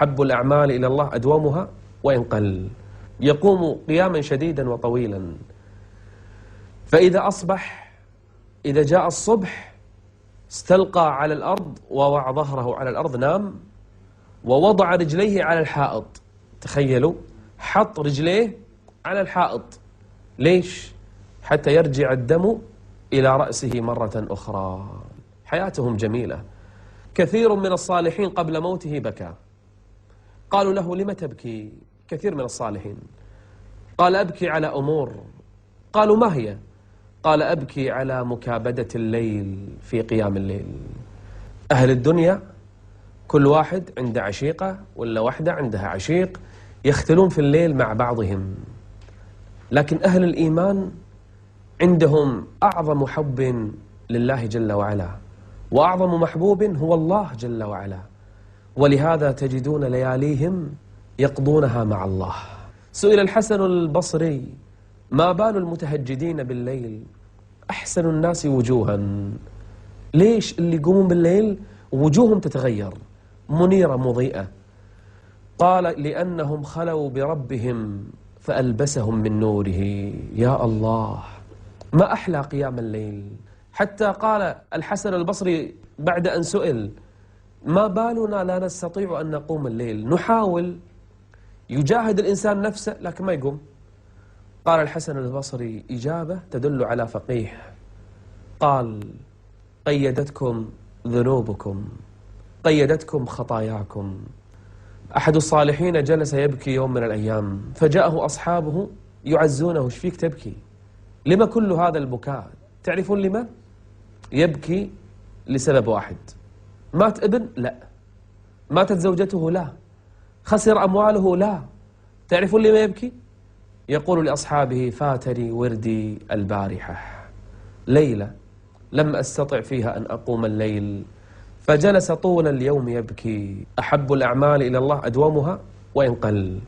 أحب الأعمال إلى الله أدومها وإن قل. يقوم قياما شديدا وطويلا، فإذا أصبح، إذا جاء الصبح استلقى على الأرض ووضع ظهره على الأرض، نام ووضع رجليه على الحائط. تخيلوا، حط رجليه على الحائط. ليش؟ حتى يرجع الدم إلى رأسه مرة أخرى. حياتهم جميلة. كثير من الصالحين قبل موته بكى. قالوا له: لم تبكي؟ كثير من الصالحين قال: أبكي على أمور. قالوا: ما هي؟ قال: أبكي على مكابدة الليل في قيام الليل. أهل الدنيا كل واحد عنده عشيقة ولا وحدة عندها عشيق، يختلون في الليل مع بعضهم. لكن أهل الإيمان عندهم أعظم حب لله جل وعلا، وأعظم محبوب هو الله جل وعلا، ولهذا تجدون لياليهم يقضونها مع الله. سئل الحسن البصري: ما بال المتهجدين بالليل أحسن الناس وجوها؟ ليش اللي يقومون بالليل وجوههم تتغير منيرة مضيئة؟ قال: لأنهم خلوا بربهم فألبسهم من نوره. يا الله، ما أحلى قيام الليل. حتى قال الحسن البصري بعد أن سئل: ما بالنا لا نستطيع أن نقوم الليل؟ نحاول، يجاهد الإنسان نفسه لكن ما يقوم. قال الحسن البصري إجابة تدل على فقيه، قال: قيدتكم ذنوبكم، قيدتكم خطاياكم. أحد الصالحين جلس يبكي يوم من الأيام، فجاءه أصحابه يعزونه: ايش فيك تبكي؟ لما كل هذا البكاء؟ تعرفون لما؟ يبكي لسبب واحد: مات ابن؟ لا. ماتت زوجته؟ لا. خسر أمواله؟ لا. تعرفون لما يبكي؟ يقول لأصحابه: فاتني وردي البارحة، ليلة لم أستطع فيها أن أقوم الليل، فجلس طول اليوم يبكي. أحب الأعمال إلى الله أدومها وإن قل.